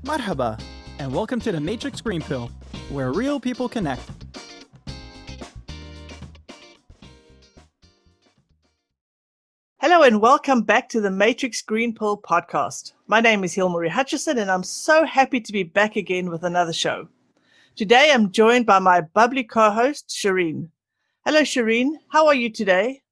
Marhaba, and welcome to the Matrix Green Pill, where real people connect. Hello and welcome back to the Matrix Green Pill podcast. My name is Hilmarie Hutchison and I'm so happy to be back again with another show. Today I'm joined by my bubbly co-host, Shireen. Hello, Shireen. How are you today?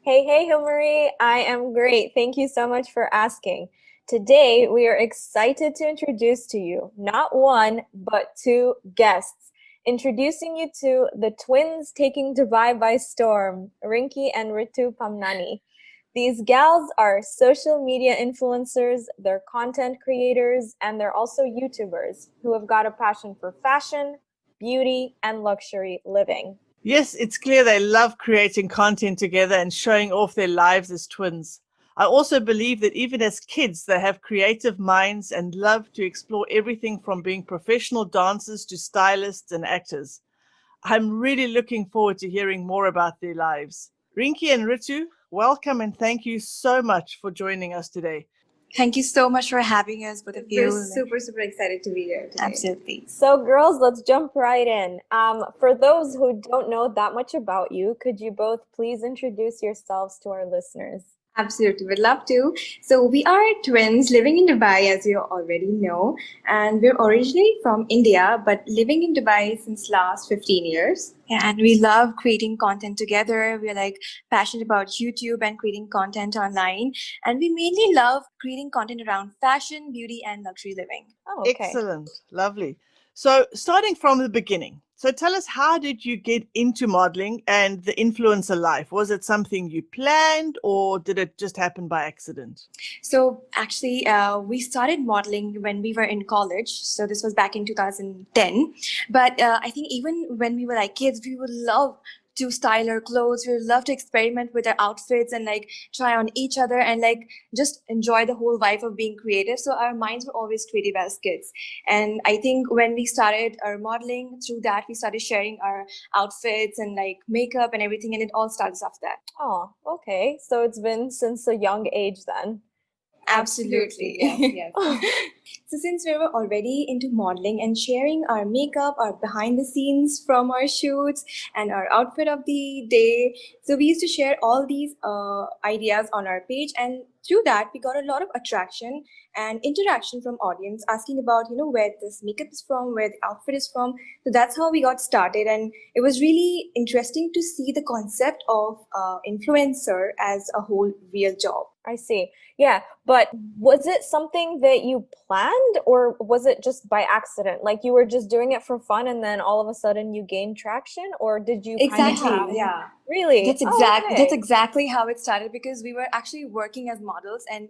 Hey, Hilmarie. I am great. Thank you so much for asking. Today, we are excited to introduce to you not one, but two guests. Introducing you to the twins taking Dubai by storm, Rinky and Ritu Pamnani. These gals are social media influencers, they're content creators, and they're also YouTubers who have got a passion for fashion, beauty, and luxury living. Yes, it's clear they love creating content together and showing off their lives as twins. I also believe that even as kids, they have creative minds and love to explore everything from being professional dancers to stylists and actors. I'm really looking forward to hearing more about their lives. Rinky and Ritu, welcome and thank you so much for joining us today. Thank you so much for having us, both of you. We're super excited to be here today. Absolutely. So girls, let's jump right in. For those who don't know that much about you, could you both please introduce yourselves to our listeners? Absolutely, would love to. So we are twins living in Dubai, as you already know, and we're originally from India, but living in Dubai since last 15 years. Yeah, and we love creating content together. We're passionate about YouTube and creating content online. And we mainly love creating content around fashion, beauty, and luxury living. Oh, okay. Excellent. Lovely. So starting from the beginning. So tell us, how did you get into modeling and the influencer life? Was it something you planned or did it just happen by accident? So actually, we started modeling when we were in college. So this was back in 2010. But I think even when we were kids, we would love to style our clothes. We would love to experiment with our outfits and try on each other and just enjoy the whole vibe of being creative. So our minds were always creative as kids. And I think when we started our modeling, through that we started sharing our outfits and makeup and everything, and it all starts off that. Oh, okay. So it's been since a young age then. Absolutely. Yes. So since we were already into modeling and sharing our makeup, our behind the scenes from our shoots and our outfit of the day, so we used to share all these ideas on our page, and through that we got a lot of attraction and interaction from audience asking about where this makeup is from, where the outfit is from. So that's how we got started, and it was really interesting to see the concept of influencer as a whole real job. I see. Yeah, but was it something that you planned or was it just by accident? Like you were just doing it for fun and then all of a sudden you gained traction, or did you Exactly. Yeah. Really? That's exactly how it started, because we were actually working as models, and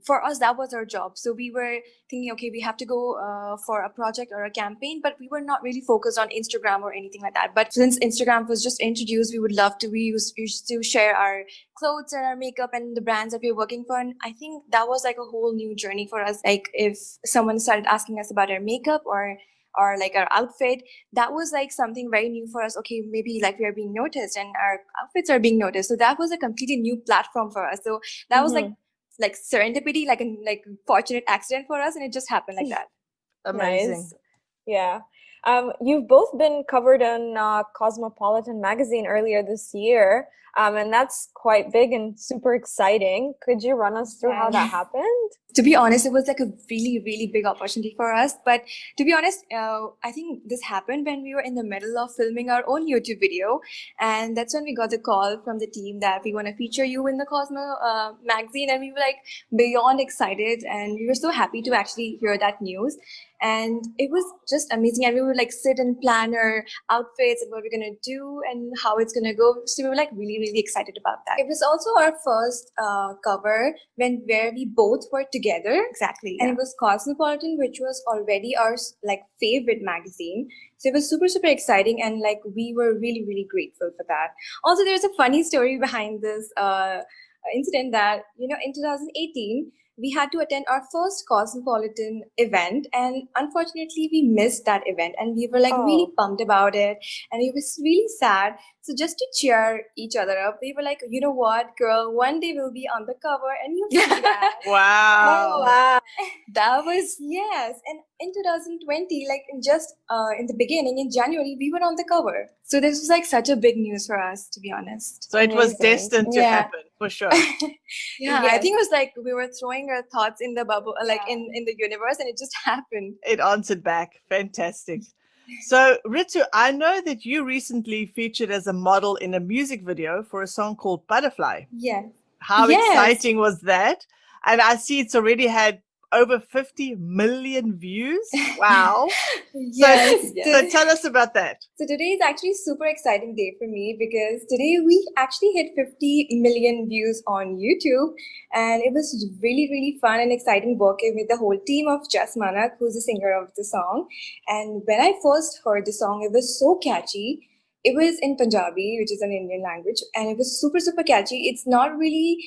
for us that was our job. So we were thinking, okay, we have to go for a project or a campaign, but we were not really focused on Instagram or anything like that. But since Instagram was just introduced, we used to share our clothes and our makeup and the brands that we were working for. And I think that was a whole new journey for us. If someone started asking us about our makeup or our outfit, that was something very new for us. Okay, maybe we are being noticed and our outfits are being noticed. So that was a completely new platform for us. So that was like serendipity, a fortunate accident for us, and it just happened like that. Amazing. Nice. Yeah. You've both been covered in Cosmopolitan magazine earlier this year, and that's quite big and super exciting. Could you run us through how that happened? To be honest, it was a really, really big opportunity for us. But to be honest, I think this happened when we were in the middle of filming our own YouTube video. And that's when we got the call from the team that we want to feature you in the Cosmo magazine. And we were beyond excited. And we were so happy to actually hear that news. And it was just amazing. And we would sit and plan our outfits and what we're going to do and how it's going to go. So we were really, really excited about that. It was also our first cover where we both were together. Exactly. And it was Cosmopolitan, which was already our favorite magazine. So it was super, super exciting. And we were really, really grateful for that. Also, there's a funny story behind this incident that, in 2018, we had to attend our first Cosmopolitan event, and unfortunately we missed that event, and we were really bummed about it, and it was really sad. So just to cheer each other up, we were you know what, girl, one day we'll be on the cover and you'll see that. Wow. Oh, wow. That was Yes, and in 2020, like in the beginning, in January, we were on the cover. so this was like such a big news for us, to be honest. So it was Amazing. destined to Yeah. happen, for sure. Yeah, I Yes. think it was like we were throwing our thoughts in the bubble, like Yeah. in the universe, and it just happened. It answered back. Fantastic. So, Ritu, I know that you recently featured as a model in a music video for a song called Butterfly. Yes. How Yes. exciting was that? And I see it's already had over 50 million views. Wow. Yes. So tell us about that. So today is actually a super exciting day for me because today we actually hit 50 million views on YouTube, and it was really, really fun and exciting working with the whole team of Jas Manak, who's the singer of the song. And when I first heard the song, it was so catchy. It was in Punjabi, which is an Indian language, and it was super, super catchy. It's not really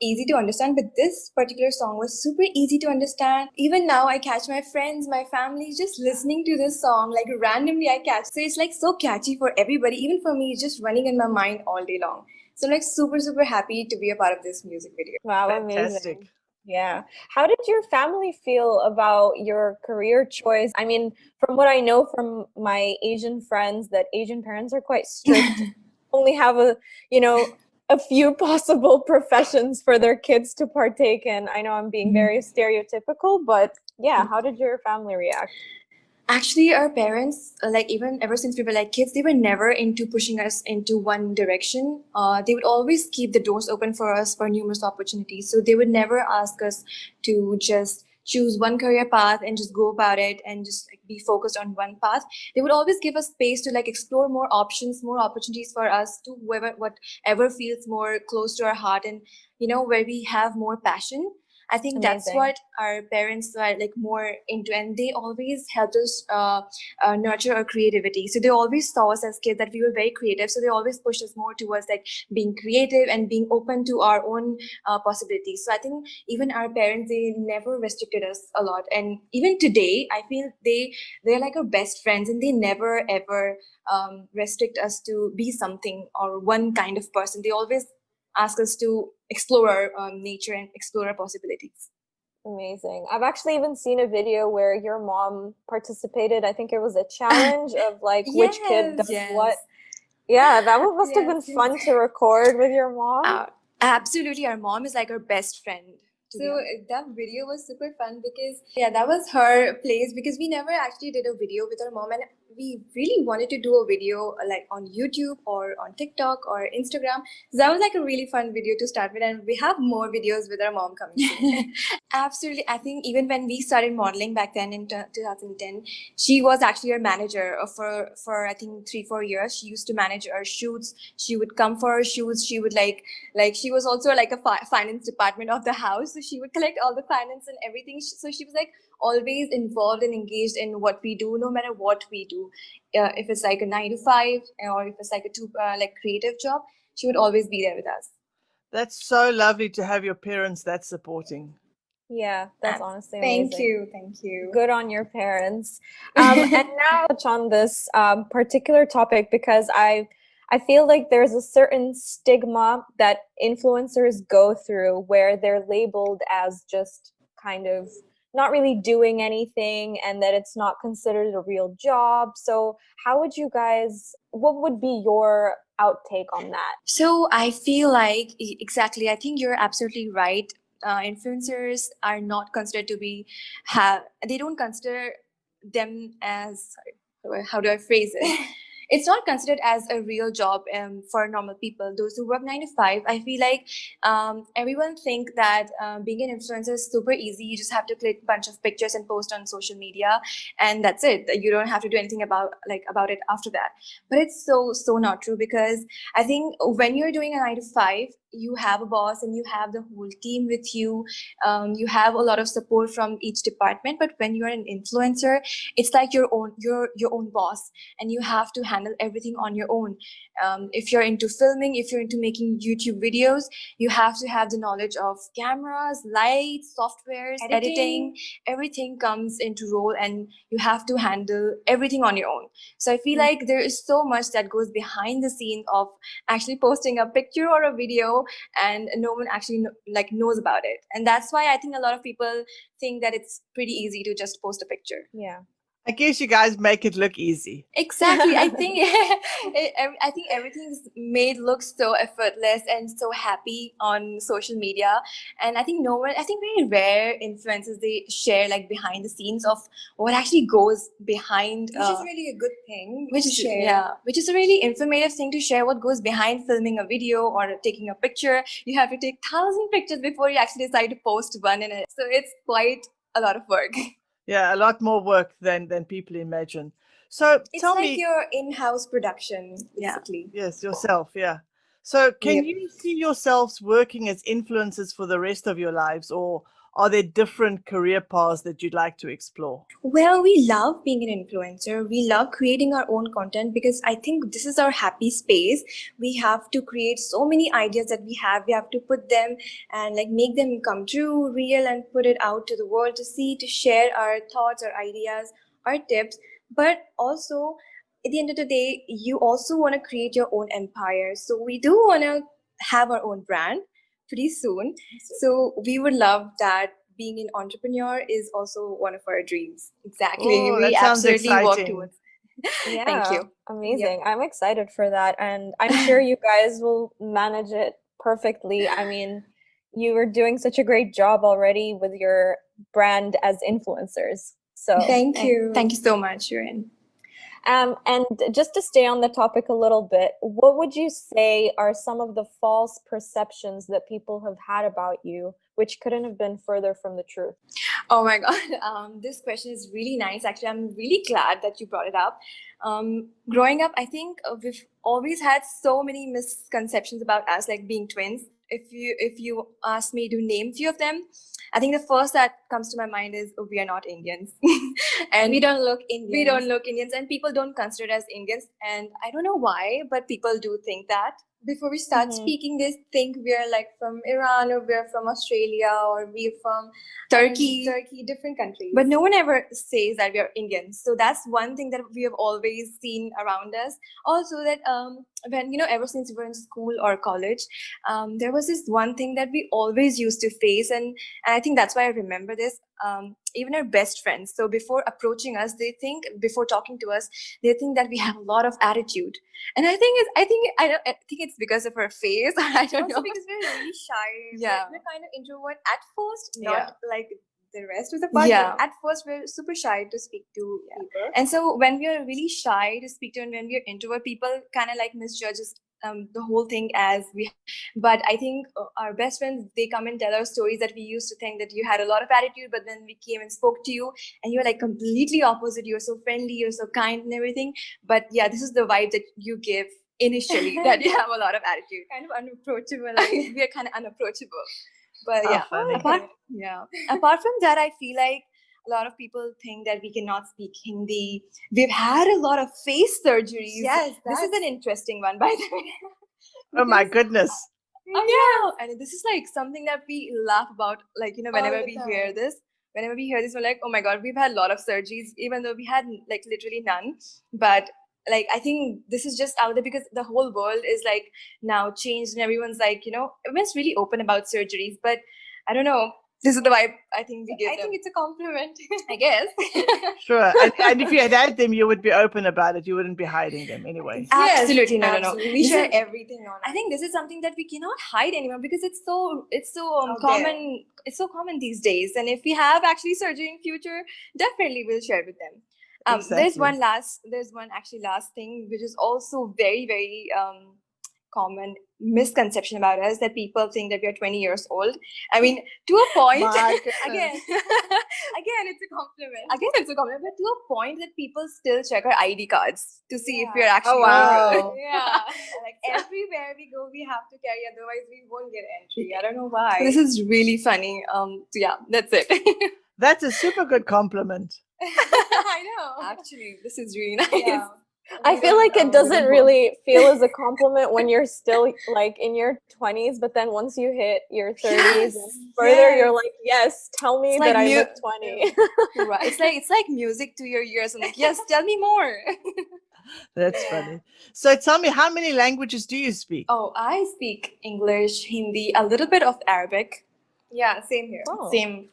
easy to understand, but this particular song was super easy to understand. Even now, I catch my friends, my family just listening to this song, like randomly I catch. So it's like so catchy for everybody, even for me, it's just running in my mind all day long. So I'm like super, super happy to be a part of this music video. Wow, Fantastic. amazing. Yeah. How did your family feel about your career choice? I mean, from what I know from my Asian friends, that Asian parents are quite strict, only have a few possible professions for their kids to partake in. I know I'm being very stereotypical, but yeah, how did your family react? Actually, our parents, like even ever since we were like kids, they were never into pushing us into one direction. They would always keep the doors open for us for numerous opportunities. So they would never ask us to just choose one career path and just go about it and just like, be focused on one path. They would always give us space to like explore more options, more opportunities for us to whatever feels more close to our heart and where we have more passion. I think that's Amazing. what our parents were like more into, and they always helped us nurture our creativity. So they always saw us as kids that we were very creative. So they always pushed us more towards like being creative and being open to our own possibilities. So I think even our parents, they never restricted us a lot. And even today, I feel they're like our best friends, and they never ever restrict us to be something or one kind of person. They always ask us to explore our nature and explore our possibilities. Amazing. I've actually even seen a video where your mom participated. I think it was a challenge of like which kid does Yes. what. Yeah, that must have been Yes, yes. fun to record with your mom. Absolutely, our mom is like our best friend. to be So honest. that video was super fun because that was her place, because we never actually did a video with our mom, and we really wanted to do a video like on YouTube or on TikTok or Instagram. So that was like a really fun video to start with, and we have more videos with our mom coming soon. Absolutely. I think even when we started modeling back then in 2010, she was actually our manager for I think 3-4 years. She used to manage our shoots. She would come for our shoots. She would like she was also like a finance department of the house. So she would collect all the finance and everything. So she was like always involved and engaged in what we do, no matter what we do. If it's like a 9 to 5 or if it's like a creative job, she would always be there with us. That's so lovely to have your parents that supporting. Yeah, that's honestly amazing. Thank you. Good on your parents. And now touch on this particular topic, because I feel like there's a certain stigma that influencers go through where they're labeled as just kind of not really doing anything, and that it's not considered a real job. So how would you guys, what would be your outtake on that? So I feel like exactly. I think you're absolutely right. Influencers are not considered to be they don't consider them as, sorry, how do I phrase it? It's not considered as a real job for normal people, those who work 9 to 5. I feel like everyone think that being an influencer is super easy. You just have to click a bunch of pictures and post on social media, and that's it. You don't have to do anything about it after that. But it's so not true, because I think when you're doing a 9 to 5, you have a boss and you have the whole team with you. You have a lot of support from each department. But when you're an influencer, it's like your own boss, and you have to handle everything on your own. If you're into filming, if you're into making YouTube videos, you have to have the knowledge of cameras, lights, softwares, editing. Everything comes into role, and you have to handle everything on your own. So I feel like there is so much that goes behind the scene of actually posting a picture or a video and no one actually knows about it. And that's why I think a lot of people think that it's pretty easy to just post a picture. Yeah. I guess you guys make it look easy. Exactly. I think I think everything's made look so effortless and so happy on social media. And I think very rare influencers, they share like behind the scenes of what actually goes behind, Which is really a good thing which to is share. yeah, which is a really informative thing to share. What goes behind filming a video or taking a picture? You have to take 1,000 pictures before you actually decide to post one in it. So it's quite a lot of work. Yeah, a lot more work than people imagine. So It's tell like me, your in-house production, Yeah. basically. yes, yourself, yeah. So can Yep. you see yourselves working as influencers for the rest of your lives, or are there different career paths that you'd like to explore? Well, we love being an influencer. We love creating our own content because I think this is our happy space. We have to create so many ideas that we have. We have to put them and like make them come true, real, and put it out to the world to see, to share our thoughts, our ideas, our tips. But also, at the end of the day, you also want to create your own empire. So we do want to have our own brand pretty soon. So we would love that. Being an entrepreneur is also one of our dreams. Exactly. Oh, We that sounds absolutely work exciting. towards. Yeah. Thank you. Amazing. I'm excited for that. And I'm sure you guys will manage it perfectly. I mean, you are doing such a great job already with your brand as influencers. So Thank you. Thank you so much, Shirin. And just to stay on the topic a little bit, what would you say are some of the false perceptions that people have had about you, which couldn't have been further from the truth? Oh my God. This question is really nice. Actually, I'm really glad that you brought it up. Growing up, I think we've always had so many misconceptions about us, like being twins. If you ask me to name few of them, I think the first that comes to my mind is, oh, we are not Indians. And We don't look Indian. we don't look Indians, and people don't consider us Indians. And I don't know why, but people do think that. Before we start speaking, they think we're like from Iran or we're from Australia or we're from Turkey. different countries. But no one ever says that we are Indians. So that's one thing that we have always seen around us. Also, that when, ever since we were in school or college, there was this one thing that we always used to face. And I think that's why I remember this. Even our best friends. So before approaching us, before talking to us, they think that we have a lot of attitude. And I think it's because of our face. I don't also know. because we're really shy. Yeah. We're kind of introvert at first, not Yeah. like the rest of the part. Yeah. But at first, we're super shy to speak to people. And so when we are really shy to speak to, and when we are introvert, people kind of like misjudges the whole thing as we. But I think our best friends, they come and tell our stories that we used to think that you had a lot of attitude, but then we came and spoke to you and you're like completely opposite. You're so friendly, you're so kind and everything. But yeah, this is the vibe that you give initially, that you have a lot of attitude. Kind of unapproachable. Like, we are kind of unapproachable. But How yeah, funny. apart from that, I feel like a lot of people think that we cannot speak Hindi. We've had a lot of face surgeries. Yes, This is an interesting one, by the way. Oh my goodness. Oh yeah, and this is like something that we laugh about. Like, whenever the we hear this, we're like, oh my God, we've had a lot of surgeries, even though we had like literally none. But like, I think this is just out there because the whole world is like now changed, and everyone's like, everyone's really open about surgeries. But I don't know. This is the vibe I think we give them. think it's a compliment. I guess. Sure. And if you had had them, you would be open about it. You wouldn't be hiding them anyway. Absolutely. No. Absolutely. We This share is- everything on. I think this is something that we cannot hide anymore because it's so Out common. It's so common these days. And if we have actually surgery in future, definitely we'll share with them. There's Exactly. one last thing which is also very, very common misconception about us, that people think that we are 20 years old. I mean, to a point. My Again, it's a compliment. But to a point that people still check our ID cards to see if we are actually Oh, wow. legal. Yeah. Like everywhere we go, we have to carry, otherwise we won't get entry. I don't know why. This is really funny. So yeah, that's it. That's a super good compliment. I know. Actually, this is really nice. Yeah. I feel like it doesn't really feel as a compliment when you're still like in your 20s, but then once you hit your 30s and further, you're like, yes, tell me It's that like I look 20. Right. It's like music to your ears. I'm like, yes, tell me more. That's funny. So tell me, how many languages do you speak? Oh, I speak English, Hindi, a little bit of Arabic. Yeah, same here. Oh. Same.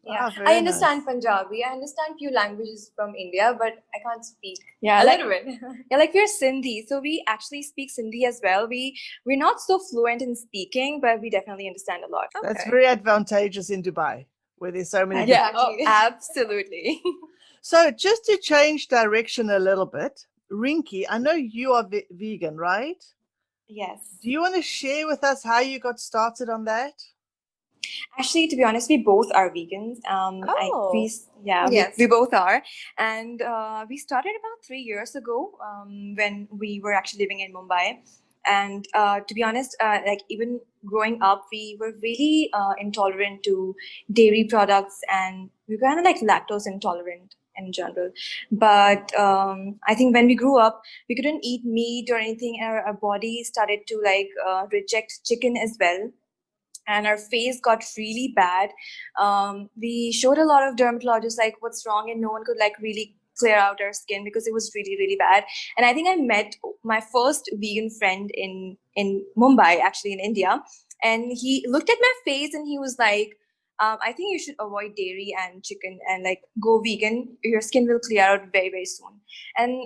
Yeah, Ah, I very understand nice. Punjabi. I understand few languages from India, but I can't speak. Yeah, A like little bit. yeah, like we're Sindhi, so we actually speak Sindhi as well. We're not so fluent in speaking, but we definitely understand a lot. That's Okay. very advantageous in Dubai, where there's so many. Yeah, oh, Exactly. absolutely. So just to change direction a little bit, Rinky, I know you are vegan, right? Yes. Do you want to share with us how you got started on that? Actually, to be honest, we both are vegans. Oh. Yes. We both are, and we started about 3 years ago when we were actually living in Mumbai. And to be honest, like even growing up, we were really intolerant to dairy products, and we were kind of like lactose intolerant in general. But I think when we grew up, we couldn't eat meat or anything, and our body started to like reject chicken as well, and our face got really bad. We showed a lot of dermatologists like what's wrong, and no one could like really clear out our skin because it was really really bad. And I think I met my first vegan friend in Mumbai, actually in India, and he looked at my face and he was like, I think you should avoid dairy and chicken and like go vegan. Your skin will clear out very very soon. And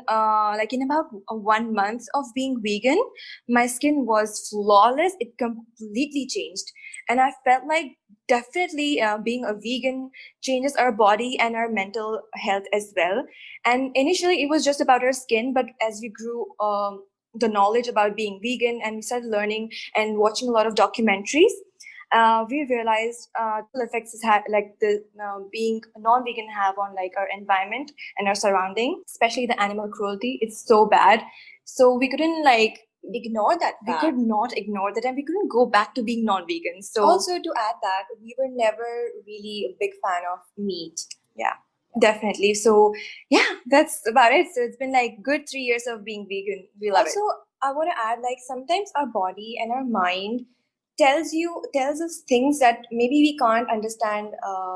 like in about 1 month of being vegan, my skin was flawless. It completely changed, and I felt like definitely being a vegan changes our body and our mental health as well. And initially it was just about our skin, but as we grew the knowledge about being vegan and we started learning and watching a lot of documentaries, we realized the effects like the being non-vegan have on like our environment and our surrounding, especially the animal cruelty. It's so bad, so we couldn't like Ignore that we fact. could not ignore that, and we couldn't go back to being non-vegan. So Also, to add that, we were never really a big fan of meat. definitely, so yeah, that's about it. So it's been like good 3 years of being vegan. We love Also, it. I want to add, like, sometimes our body and our mind tells us things that maybe we can't understand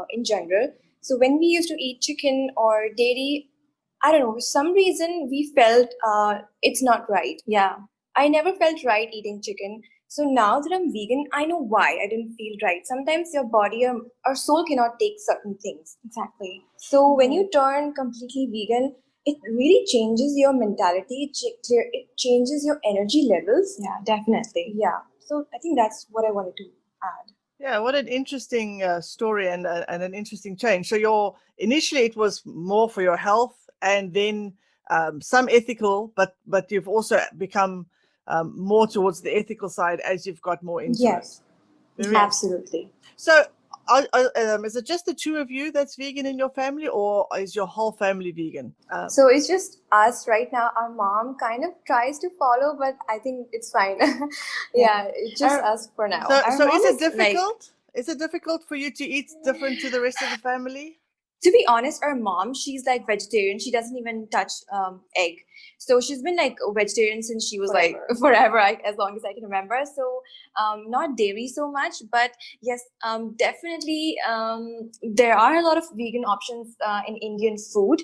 in general. So when we used to eat chicken or dairy, I don't know, for some reason we felt it's not right. Yeah. I never felt right eating chicken. So now that I'm vegan, I know why I didn't feel right. Sometimes your body or soul cannot take certain things. Exactly. So when you turn completely vegan, it really changes your mentality. It changes your energy levels. Yeah, definitely. Yeah. So I think that's what I wanted to add. Yeah, what an interesting story and an interesting change. So initially it was more for your health, and then some ethical, but you've also become more towards the ethical side as you've got more into Yes. it. Very- Absolutely. So, is it just the two of you that's vegan in your family, or is your whole family vegan? So it's just us right now. Our mom kind of tries to follow, but I think it's fine. Yeah, it's just us for now. So, Our so is mom it is, like- difficult? Is it difficult for you to eat different to the rest of the family? To be honest, our mom, she's like vegetarian. She doesn't even touch egg. So she's been like a vegetarian since she was like forever, as long as I can remember. So not dairy so much, but yes, definitely there are a lot of vegan options in Indian food.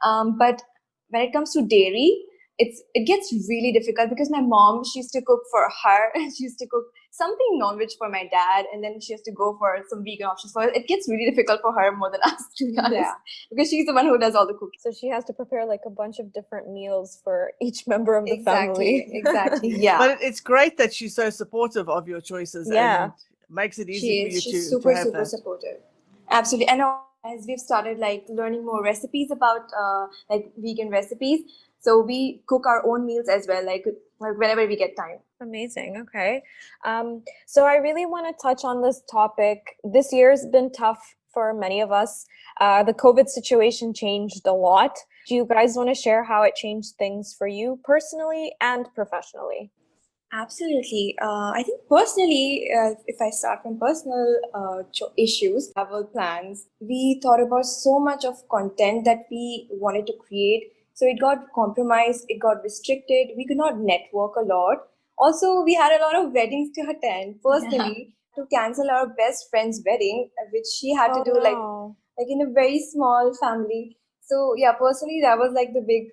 But when it comes to dairy, it gets really difficult because my mom, she used to cook for her. She used to cook something non-veg for my dad, and then she has to go for some vegan options for her. It gets really difficult for her more than us, to be honest. Yeah. Because she's the one who does all the cooking. So she has to prepare like a bunch of different meals for each member of the family. Exactly. Yeah. But it's great that she's so supportive of your choices Yeah. and makes it easy for you She's to super, have super that. supportive. Absolutely. And as we've started like learning more recipes about like vegan recipes, so we cook our own meals as well, like whenever we get time. Amazing. Okay. So I really want to touch on this topic. This year's been tough for many of us. The COVID situation changed a lot. Do you guys want to share how it changed things for you personally and professionally? Absolutely. I think personally, if I start from personal issues, travel plans, we thought about so much of content that we wanted to create. So it got compromised, it got restricted. We could not network a lot. Also, we had a lot of weddings to attend. Personally, to cancel our best friend's wedding, which she had to do like in a very small family. So yeah, personally, that was like the big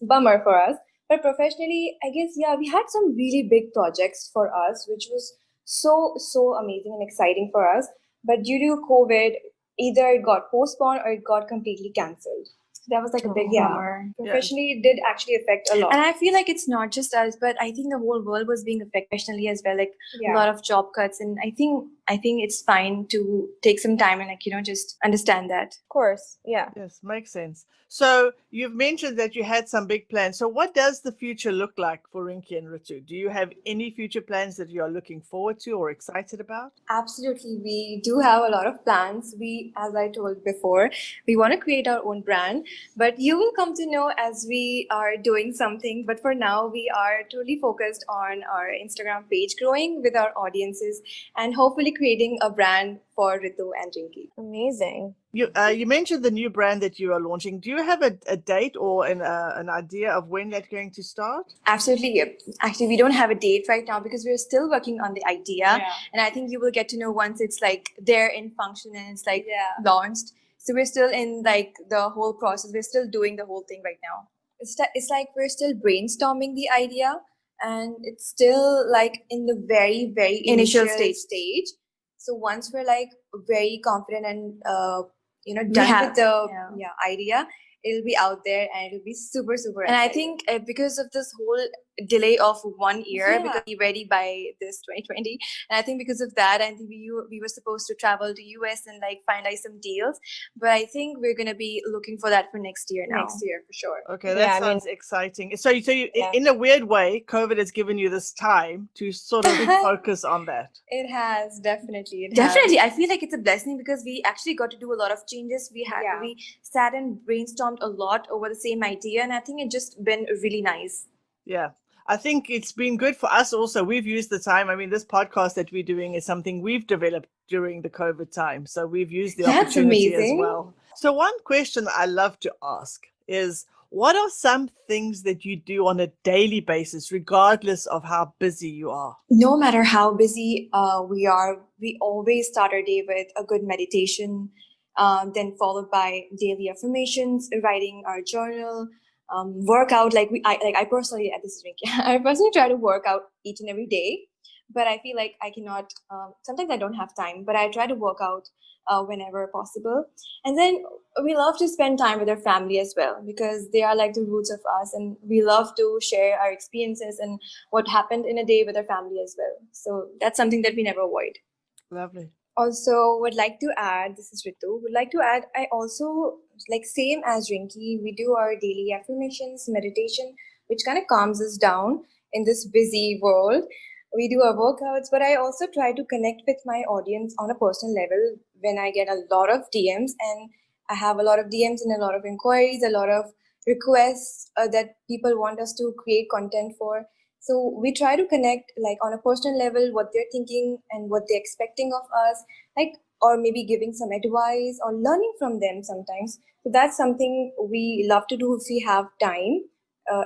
bummer for us. But professionally, I guess, yeah, we had some really big projects for us, which was so amazing and exciting for us. But due to COVID, either it got postponed or it got completely cancelled. That was like a big Yeah. bummer. Professionally, it did actually affect a lot. And I feel like it's not just us, but I think the whole world was being affected professionally as well. Like Yeah. a lot of job cuts, and I think it's fine to take some time and just understand that. Of course, yeah. Yes, makes sense. So you've mentioned that you had some big plans. So what does the future look like for Rinky and Ritu? Do you have any future plans that you are looking forward to or excited about? Absolutely, we do have a lot of plans. We, as I told before, we want to create our own brand, but you will come to know as we are doing something. But for now, we are totally focused on our Instagram page, growing with our audiences, and hopefully creating a brand for Ritu and Rinky. Amazing. You mentioned the new brand that you are launching. Do you have a date or an idea of when that's going to start? Absolutely. Yep. Actually, we don't have a date right now because we're still working on the idea. And I think you will get to know once it's like there in function and it's like launched. So we're still in like the whole process. We're still doing the whole thing right now. It's like we're still brainstorming the idea, and it's still like in the very Initial stage. So once we're like very confident and We done have- with the yeah. idea, it'll be out there and it'll be super And I exciting. think because of this whole delay of 1 year, Yeah. because we ready by this 2020, and I think because of that, I think we were supposed to travel to US and like finalize some deals, but I think we're gonna be looking for that for next year now. Next year for sure. Okay, that Yeah, I mean- sounds exciting. So you, Yeah. in a weird way, COVID has given you this time to sort of focus on that. It has definitely. Definitely, I feel like it's a blessing because we actually got to do a lot of changes. We sat and brainstormed a lot over the same idea, and I think it just been really nice. Yeah. I think it's been good for us also. We've used the time. I mean, this podcast that we're doing is something we've developed during the COVID time. So we've used the That's opportunity amazing. as well. So one question I love to ask is, what are some things that you do on a daily basis, regardless of how busy you are? No matter how busy we are, we always start our day with a good meditation, then followed by daily affirmations, writing our journal, workout. I personally, this is Rinky, I personally try to work out each and every day, but I feel like I cannot. Sometimes I don't have time, but I try to work out whenever possible. And then we love to spend time with our family as well because they are like the roots of us, and we love to share our experiences and what happened in a day with our family as well. So that's something that we never avoid. Lovely. Also, would like to add, this is Ritu, would like to add, I also, like same as Rinky, we do our daily affirmations, meditation, which kind of calms us down in this busy world. We do our workouts, but I also try to connect with my audience on a personal level when I get a lot of DMs, and I have a lot of DMs and a lot of inquiries, a lot of requests that people want us to create content for. So we try to connect like on a personal level, what they're thinking and what they're expecting of us, like, or maybe giving some advice or learning from them sometimes. So that's something we love to do if we have time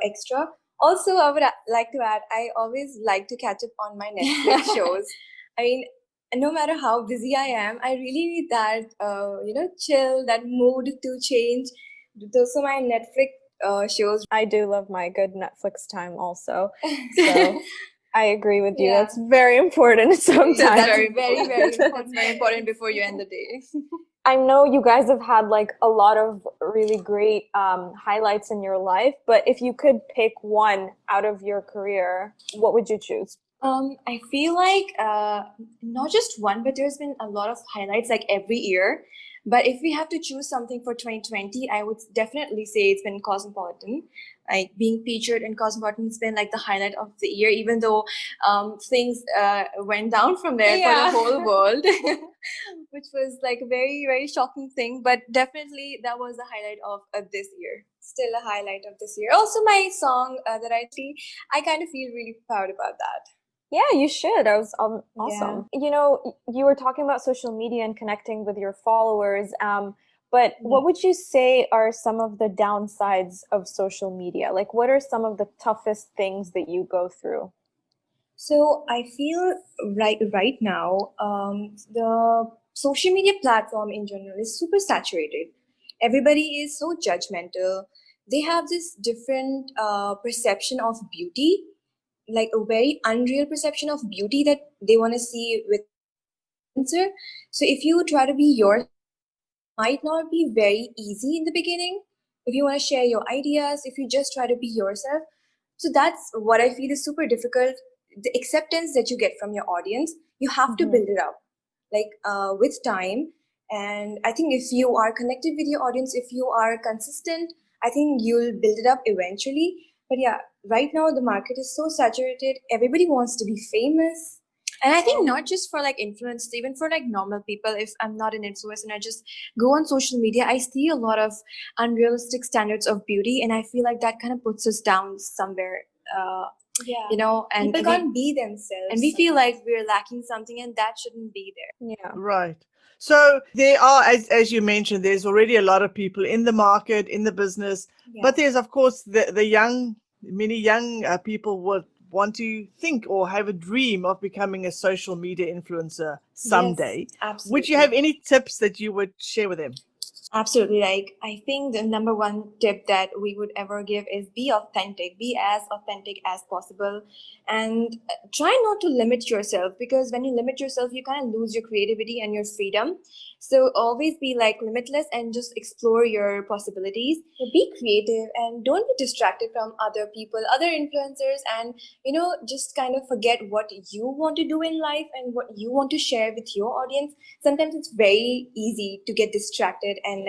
extra. Also, I would like to add, I always like to catch up on my Netflix shows. I mean, no matter how busy I am, I really need that, chill, that mood to change. Those are my Netflix shows. I do love my good Netflix time also. So I agree with you. Yeah. That's very important sometimes. That's very, very, very important. It's very important before you end the day. I know you guys have had like a lot of really great highlights in your life, but if you could pick one out of your career, what would you choose? I feel like not just one, but there's been a lot of highlights like every year. But if we have to choose something for 2020, I would definitely say it's been Cosmopolitan. Like being featured in Cosmopolitan has been like the highlight of the year, even though things went down from there for the whole world, which was like a very, very shocking thing. But definitely that was the highlight of this year. Still a highlight of this year. Also, my song that I kind of feel really proud about that. Yeah, you should. That was awesome. You know, you were talking about social media and connecting with your followers. But what would you say are some of the downsides of social media? Like, what are some of the toughest things that you go through? So I feel right now, the social media platform in general is super saturated. Everybody is so judgmental. they have this different perception of beauty, like a very unreal perception of beauty that they want to see with influencer. So if you try to be yours, might not be very easy in the beginning. If you want to share your ideas, if you just try to be yourself, so that's what I feel is super difficult. The acceptance that you get from your audience, you have to build it up, like with time. And I think if you are connected with your audience, if you are consistent, I think you'll build it up eventually. But yeah, right now the market is so saturated. Everybody wants to be famous. And I think not just for like influencers, even for like normal people, if I'm not an influencer and I just go on social media, I see a lot of unrealistic standards of beauty. And I feel like that kind of puts us down somewhere, Yeah, you know, and people can't be themselves. and we feel like we're lacking something and that shouldn't be there. Yeah. Right. So there are, as you mentioned, there's already a lot of people in the market, in the business, but there's, of course, many young people would want to think or have a dream of becoming a social media influencer someday. Yes, absolutely. Would you have any tips that you would share with them? Absolutely. Like, I think the number one tip that we would ever give is be authentic, be as authentic as possible, and try not to limit yourself, because when you limit yourself, you kind of lose your creativity and your freedom. So always be like limitless and just explore your possibilities. Be creative and don't be distracted from other people, other influencers, and just kind of forget what you want to do in life and what you want to share with your audience. Sometimes it's very easy to get distracted and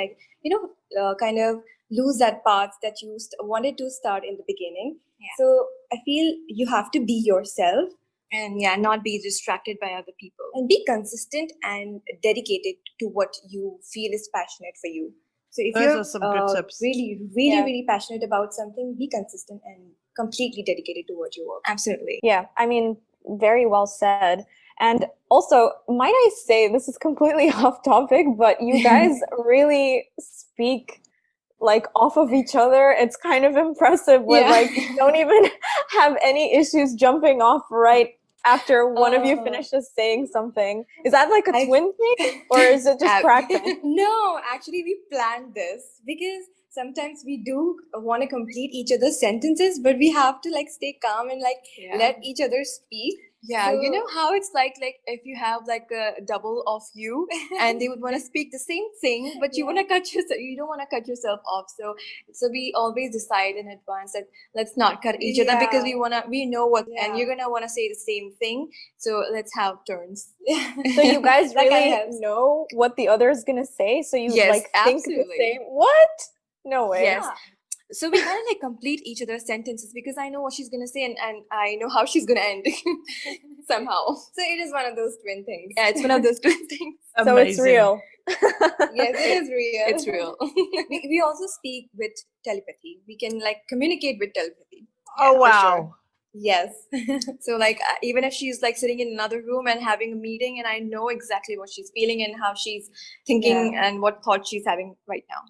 kind of lose that path that you wanted to start in the beginning. So I feel you have to be yourself And not be distracted by other people. and be consistent and dedicated to what you feel is passionate for you. So if Those are some good tips. really passionate about something, be consistent and completely dedicated to what you work. Absolutely. Yeah, I mean, very well said. And also, might I say, this is completely off topic, but you guys really speak like off of each other. It's kind of impressive when like you don't even have any issues jumping off right after one of you finishes saying something. Is that like a twin thing, or is it just practice? No, actually, we planned this because sometimes we do want to complete each other's sentences, but we have to like stay calm and like let each other speak. Yeah, So- you know how it's like if you have like a double of you and they would want to speak the same thing, but you want to cut yourself, you don't want to cut yourself off. So we always decide in advance that let's not cut each other, because we know what, and you're gonna want to say the same thing. So let's have turns. So you guys That kinda really helps. know what the other is gonna say, so you Yes, like think the absolutely. same. What? No way. Yes. So we kind of like complete each other's sentences, because I know what she's gonna say and I know how she's gonna end somehow. So it is one of those twin things. Yeah, it's one of those two things. So it's Amazing. real. Yes, it is real. It's real. We also speak with telepathy. We can like communicate with telepathy. Oh, for wow. sure. Yes. So like even if she's like sitting in another room and having a meeting, and I know exactly what she's feeling and how she's thinking and what thoughts she's having right now.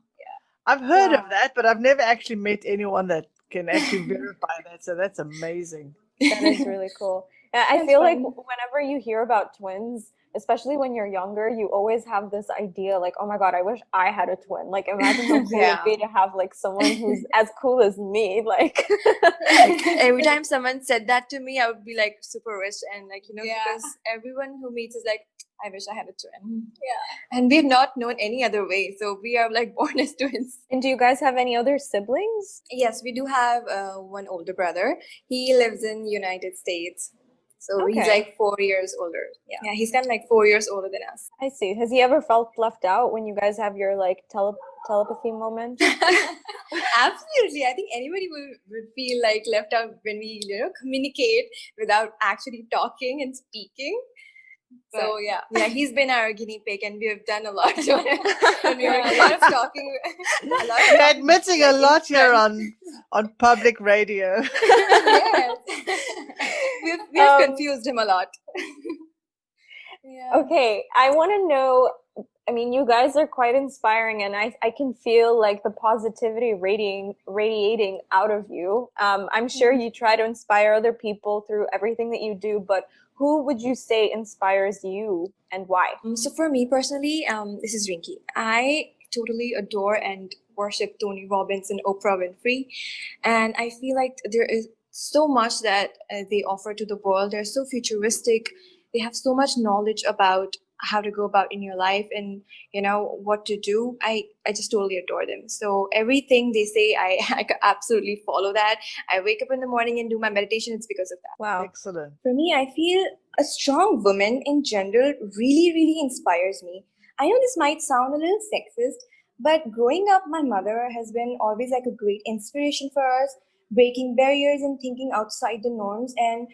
I've heard of that, but I've never actually met anyone that can actually verify that. So that's amazing. That is really cool. And I feel like whenever you hear about twins, especially when you're younger, you always have this idea like, oh my God, I wish I had a twin. Like, imagine how cool it'd be to have like someone who's as cool as me. Like, Every time someone said that to me, I would be like super rich, and like because everyone who meets is like, I wish I had a twin. Yeah. And we've not known any other way, so we are like born as twins. and do you guys have any other siblings? Yes, we do have one older brother. He lives in United States. So he's Okay. like 4 years older. Yeah, he's kind of like 4 years older than us. I see. Has he ever felt left out when you guys have your like telepathy moment? Absolutely. I think anybody would feel like left out when we, communicate without actually talking and speaking. So yeah. Yeah, he's been our guinea pig, and we have done a lot. And we are a lot of talking. You're admitting a lot here on public radio. Yes. We've confused him a lot. Okay, I want to know, I mean, you guys are quite inspiring, and I can feel like the positivity radiating out of you. I'm sure you try to inspire other people through everything that you do, but who would you say inspires you and why? So for me personally, this is Rinky. I totally adore and worship Tony Robbins and Oprah Winfrey. And I feel like there is so much that they offer to the world. They're so futuristic. They have so much knowledge about how to go about in your life and what to do. I just totally adore them. So everything they say, I could absolutely follow that. I wake up in the morning and do my meditation. It's because of that. Wow. Excellent. For me, I feel a strong woman in general really, really inspires me. I know this might sound a little sexist, but growing up, my mother has been always like a great inspiration for us, breaking barriers and thinking outside the norms. And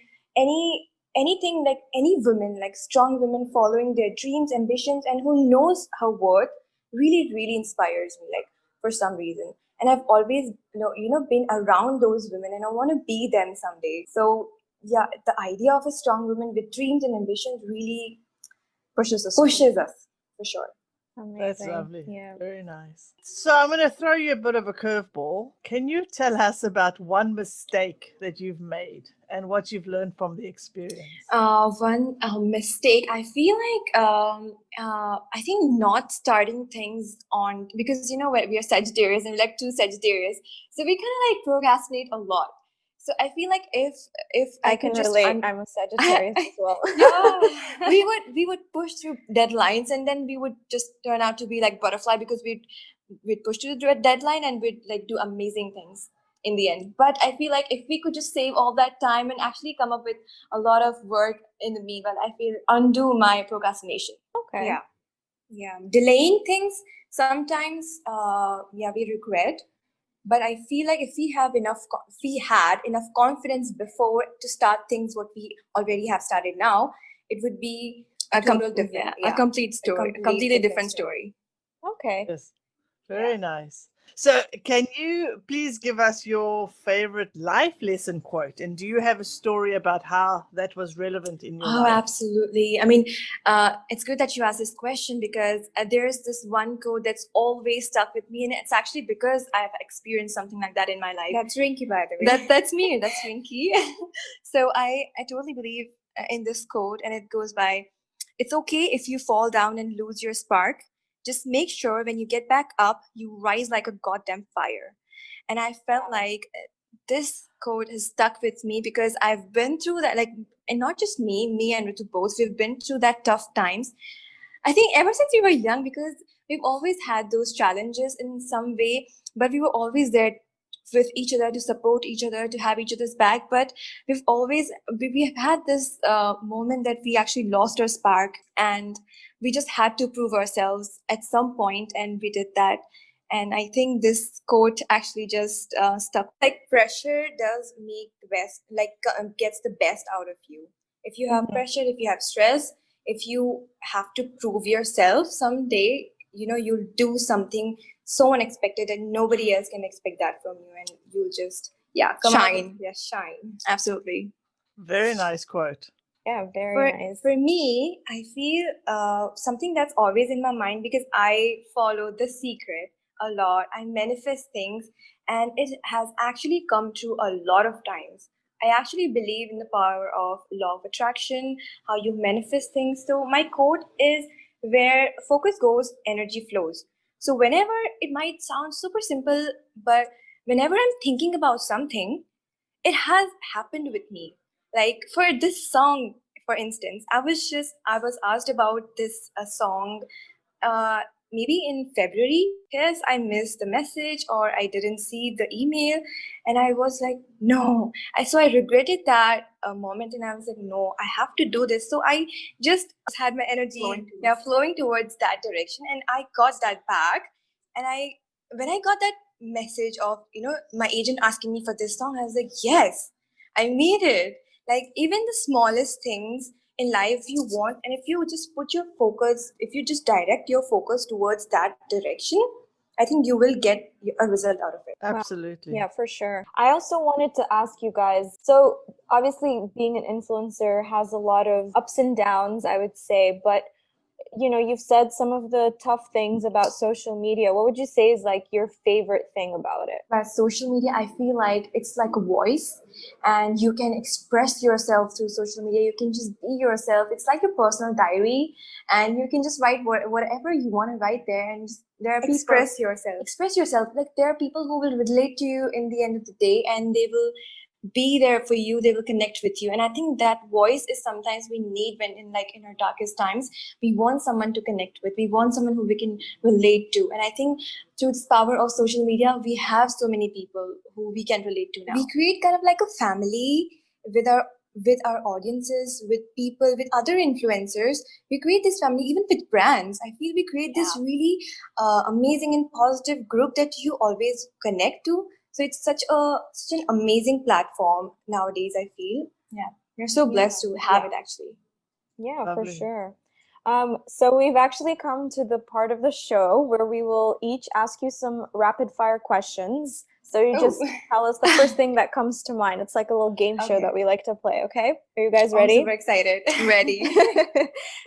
anything like any woman, like strong women following their dreams, ambitions, and who knows her worth, really, really inspires me. Like for some reason, and I've always been around those women, and I want to be them someday. So yeah, the idea of a strong woman with dreams and ambitions really Pushes us. for sure. Amazing. That's lovely. Yeah. Very nice. So I'm going to throw you a bit of a curveball. Can you tell us about one mistake that you've made and what you've learned from the experience? One mistake. I feel like I think not starting things on, because we are Sagittarius and we like two Sagittarius, so we kind of like procrastinate a lot. So I feel like if I I can could just relate. I'm a Sagittarius as well. we would push through deadlines, and then we would just turn out to be like butterfly, because we'd push through the deadline and we'd like do amazing things in the end. But I feel like if we could just save all that time and actually come up with a lot of work in the meanwhile, I feel undo my procrastination. Okay. Yeah, delaying things sometimes, we regret. But I feel like if we had enough confidence before to start things what we already have started now, it would be a total different, A complete story, a completely different story. Okay. Yes. Very nice. So can you please give us your favorite life lesson quote? And do you have a story about how that was relevant in your Oh, life? absolutely. I mean, it's good that you asked this question, because there's this one quote that's always stuck with me, and it's actually because I've experienced something like that in my life. That's Rinky, by the way. That's me. That's Rinky. So I totally believe in this quote, and it goes by, "It's okay if you fall down and lose your spark. Just make sure when you get back up, you rise like a goddamn fire." And I felt like this quote has stuck with me because I've been through that, like, and not just me and Ritu both, we've been through that tough times. I think ever since we were young, because we've always had those challenges in some way, but we were always there with each other to support each other, to have each other's back. But we have had this moment that we actually lost our spark, and we just had to prove ourselves at some point, and we did that. And I think this quote actually just stuck. Like pressure does make the best, gets the best out of you. If you have pressure, if you have stress, if you have to prove yourself someday, you'll do something so unexpected and nobody else can expect that from you, and you'll just shine. Shine. Absolutely. Very nice quote. Yeah, very nice. For me, I feel something that's always in my mind, because I follow The Secret a lot. I manifest things, and it has actually come true a lot of times. I actually believe in the power of law of attraction, how you manifest things. So my quote is, where focus goes, energy flows. So whenever, it might sound super simple, but whenever I'm thinking about something, it has happened with me. Like for this song, for instance, I was asked about this song uh, maybe in February, because I missed the message or I didn't see the email, and I was like, no. So I regretted that moment, and I was like, no, I have to do this. So I just had my energy flowing towards that direction, and I got that back. And when I got that message of my agent asking me for this song, I was like, yes, I made it. Like even the smallest things in life you want, and if you just if you just direct your focus towards that direction, I think you will get a result out of it. Absolutely. Yeah, for sure. I also wanted to ask you guys, so obviously being an influencer has a lot of ups and downs, I would say, but you've said some of the tough things about social media. What would you say is like your favorite thing about it? But social media, I feel like it's like a voice, and you can express yourself through social media. You can just be yourself. It's like your personal diary, and you can just write whatever you want to write there. And there are people Express yourself. express yourself. Like there are people who will relate to you in the end of the day, and they will be there for you. They will connect with you, and I think that voice is sometimes we need when in our darkest times. We want someone to connect with. We want someone who we can relate to, and I think through this power of social media, we have so many people who we can relate to now. We create kind of like a family with our audiences, with people, with other influencers. We create this family even with brands. I feel we create this really amazing and positive group that you always connect to. So it's such an amazing platform nowadays, I feel. Yeah. We're so blessed to have it actually. Yeah, for Lovely. sure. So we've actually come to the part of the show where we will each ask you some rapid fire questions. So you just tell us the first thing that comes to mind. It's like a little game show that we like to play, okay? Are you guys I'm ready? super excited. Ready.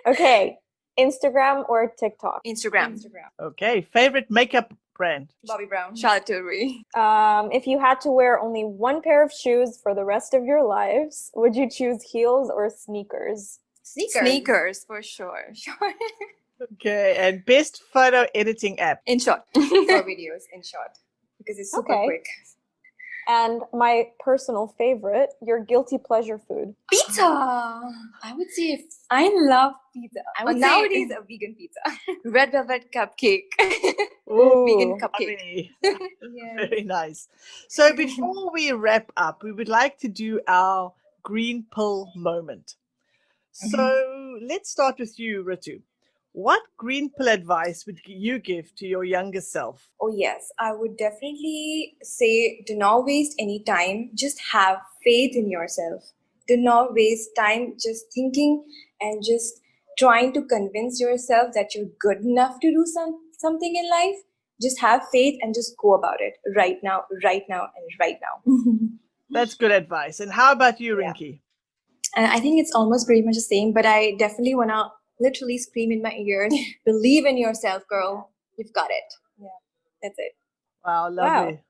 Okay. Instagram or TikTok? Instagram. Okay. Favorite makeup brand? Bobby Brown. Charlotte Tilbury. If you had to wear only one pair of shoes for the rest of your lives, would you choose heels or sneakers? Sneakers for sure. Okay. And best photo editing app? In short. For videos, in short, because it's super Okay. quick. And my personal favorite, your guilty pleasure food. Pizza. I would say if I love pizza. I would say- Nowadays a vegan pizza. red velvet cupcake. Ooh, Vegan cupcake. yummy. Yeah. Very nice. So before we wrap up, we would like to do our green pill moment. So let's start with you, Ritu. What green pill advice would you give to your younger self? Oh, yes. I would definitely say do not waste any time. Just have faith in yourself. Do not waste time just thinking and just trying to convince yourself that you're good enough to do something in life. Just have faith and just go about it right now, and right now. That's good advice. And how about you, Yeah. Rinky? And I think it's almost pretty much the same, but I definitely want to literally scream in my ears, believe in yourself, girl. You've got it. That's it. Wow, lovely.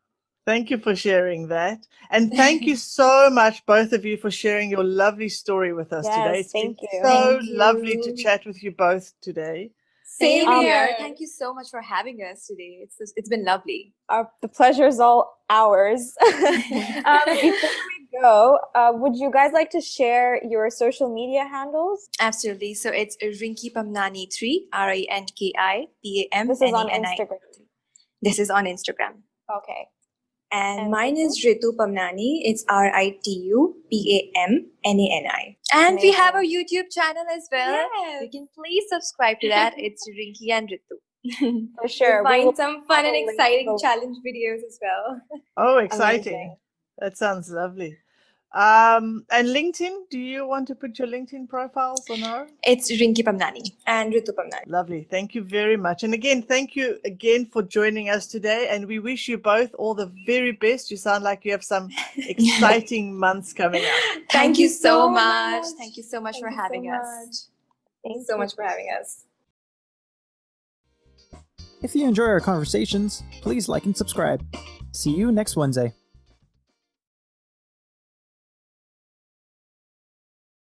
Thank you for sharing that. And thank you so much, both of you, for sharing your lovely story with us today. Yes, It's been thank you. so Thank lovely to you. chat with you both today. Same Um, here. Thank you so much for having us today. It's been lovely. The pleasure is all ours. Before we go, would you guys like to share your social media handles? Absolutely. So it's Rinky Pamnani 3, RINKI PAMNANI. This is on Instagram. This is on Instagram. Okay. And And mine Ritu? is Ritu Pamnani. It's RITUPAMNANI. And we have our YouTube channel as well. You can please subscribe to that. It's Rinky and Ritu. For sure. You'll We will find some fun and have a link exciting below. challenge videos as well. Oh, exciting. Amazing. That sounds lovely. And LinkedIn, do you want to put your LinkedIn profiles or no? It's Rinky Pamnani. And Ritu Pamnani. Lovely. Thank you very much. And again, thank you again for joining us today. And we wish you both all the very best. You sound like you have some exciting months coming up. Thank you so so much. much. Thank you so much Thank for you so having us. much. Thank Thanks so you. much for having us. If you enjoy our conversations, please like and subscribe. See you next Wednesday.